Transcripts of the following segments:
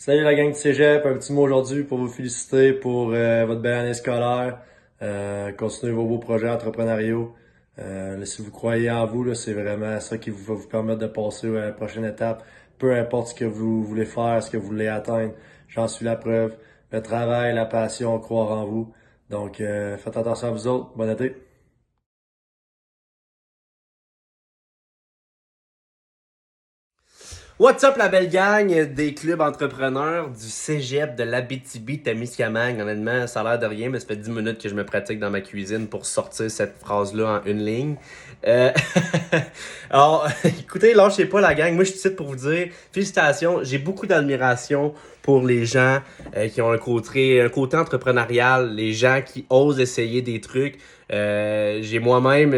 Salut la gang du Cégep, un petit mot aujourd'hui pour vous féliciter pour votre belle année scolaire. Continuez vos beaux projets entrepreneuriaux. Si vous croyez en vous, là, c'est vraiment ça qui va vous permettre de passer à la prochaine étape. Peu importe ce que vous voulez faire, ce que vous voulez atteindre, j'en suis la preuve. Le travail, la passion, croire en vous. Donc, faites attention à vous autres. Bonne été. What's up la belle gang des clubs entrepreneurs du cégep de l'Abitibi-Témiscamingue. Honnêtement, ça a l'air de rien, mais ça fait 10 minutes que je me pratique dans ma cuisine pour sortir cette phrase-là en une ligne. Euh, Alors, écoutez, lâchez pas la gang. Moi, je suis ici pour vous dire félicitations. J'ai beaucoup d'admiration pour les gens qui ont un côté entrepreneurial, les gens qui osent essayer des trucs. J'ai moi-même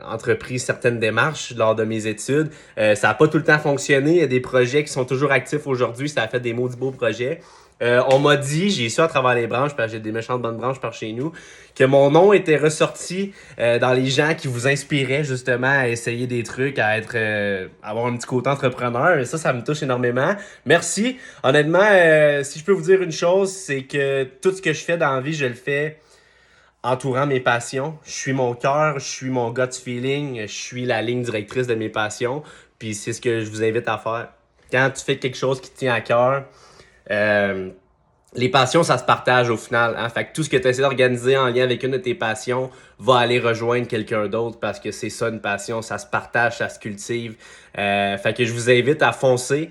entrepris certaines démarches lors de mes études. Ça n'a pas tout le temps fonctionné. Il y a des projets qui sont toujours actifs aujourd'hui. Ça a fait des maudits beaux projets. On m'a dit, j'ai su à travers les branches, parce que j'ai des méchantes bonnes branches par chez nous, que mon nom était ressorti dans les gens qui vous inspiraient justement à essayer des trucs, avoir un petit côté entrepreneur. Et ça me touche énormément. Merci. Honnêtement, si je peux vous dire une chose, c'est que tout ce que je fais dans la vie, je le fais entourant mes passions. Je suis mon cœur, je suis mon gut feeling, je suis la ligne directrice de mes passions. Puis c'est ce que je vous invite à faire. Quand tu fais quelque chose qui te tient à cœur, euh, les passions, ça se partage au final. Hein? Fait que tout ce que tu essaies d'organiser en lien avec une de tes passions va aller rejoindre quelqu'un d'autre parce que c'est ça une passion, ça se partage, ça se cultive. Fait que je vous invite à foncer,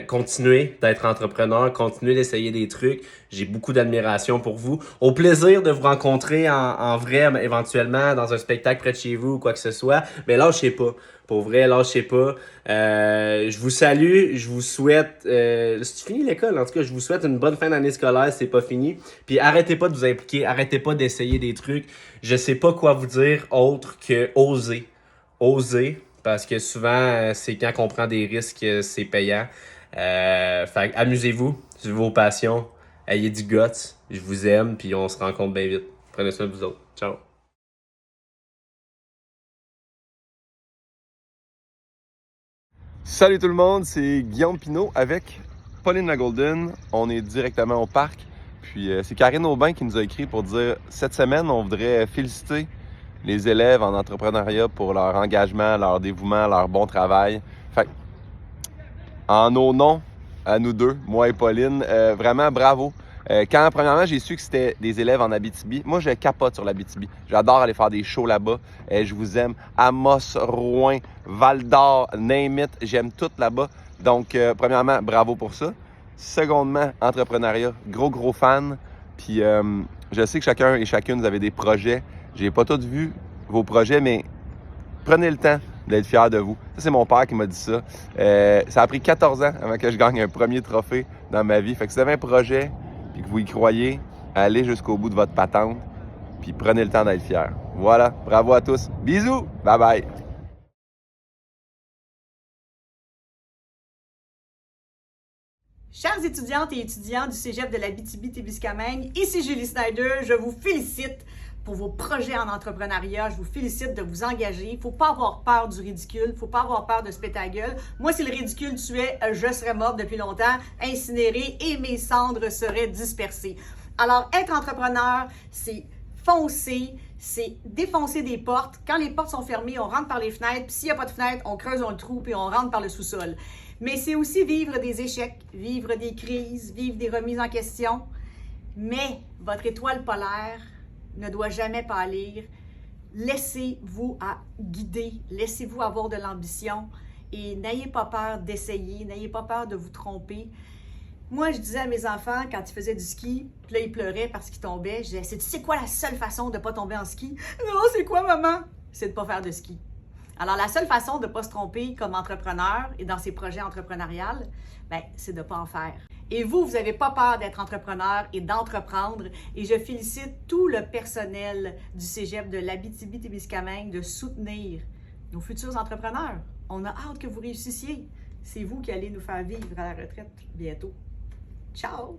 continuer d'être entrepreneur, continuer d'essayer des trucs. J'ai beaucoup d'admiration pour vous. Au plaisir de vous rencontrer en vrai, éventuellement, dans un spectacle près de chez vous ou quoi que ce soit. Mais lâchez pas. Pour vrai, lâchez pas. Je vous salue, je vous souhaite... c'est fini l'école, en tout cas, je vous souhaite une bonne fin d'année scolaire, c'est pas fini. Puis arrêtez pas de vous impliquer, arrêtez pas d'essayer des trucs. Je sais pas quoi vous dire autre que oser. Oser, parce que souvent, c'est quand on prend des risques, c'est payant. Fait que amusez-vous, suivez vos passions, ayez du guts, je vous aime, puis on se rencontre bien vite. Prenez soin de vous autres. Ciao. Salut tout le monde, c'est Guillaume Pinault avec Pauline la Golden. On est directement au parc. Puis c'est Karine Aubin qui nous a écrit pour dire cette semaine, on voudrait féliciter les élèves en entrepreneuriat pour leur engagement, leur dévouement, leur bon travail. Fait que, en nos noms, à nous deux, moi et Pauline, vraiment bravo. Quand premièrement j'ai su que c'était des élèves en Abitibi, moi je capote sur l'Abitibi. J'adore aller faire des shows là-bas. Je vous aime. Amos, Rouyn, Val-d'Or, name it, j'aime tout là-bas. Donc premièrement, bravo pour ça. Secondement, entrepreneuriat, gros fan. Puis je sais que chacun et chacune vous avez des projets. J'ai pas tous vu vos projets, mais prenez le temps d'être fier de vous. Ça, c'est mon père qui m'a dit ça. Ça a pris 14 ans avant que je gagne un premier trophée dans ma vie. Fait que si vous avez un projet puis que vous y croyez, allez jusqu'au bout de votre patente puis prenez le temps d'être fier. Voilà, bravo à tous. Bisous, bye bye. Chères étudiantes et étudiants du Cégep de l'Abitibi-Témiscamingue, ici Julie Snyder, je vous félicite pour vos projets en entrepreneuriat. Je vous félicite de vous engager. Il ne faut pas avoir peur du ridicule. Il ne faut pas avoir peur de se péter la gueule. Moi, si le ridicule tuait, je serais morte depuis longtemps, incinérée et mes cendres seraient dispersées. Alors, être entrepreneur, c'est foncer, c'est défoncer des portes. Quand les portes sont fermées, on rentre par les fenêtres. Puis s'il n'y a pas de fenêtre, on creuse un trou puis on rentre par le sous-sol. Mais c'est aussi vivre des échecs, vivre des crises, vivre des remises en question. Mais votre étoile polaire ne doit jamais pâlir. Laissez-vous à guider, laissez-vous avoir de l'ambition et n'ayez pas peur d'essayer, n'ayez pas peur de vous tromper. Moi, je disais à mes enfants, quand ils faisaient du ski, puis là, ils pleuraient parce qu'ils tombaient, je disais, c'est quoi la seule façon de ne pas tomber en ski? Non, c'est quoi, maman? C'est de ne pas faire de ski. Alors, la seule façon de ne pas se tromper comme entrepreneur et dans ses projets entrepreneuriaux, c'est de ne pas en faire. Et vous n'avez pas peur d'être entrepreneur et d'entreprendre. Et je félicite tout le personnel du Cégep de l'Abitibi-Témiscamingue de soutenir nos futurs entrepreneurs. On a hâte que vous réussissiez. C'est vous qui allez nous faire vivre à la retraite bientôt. Ciao!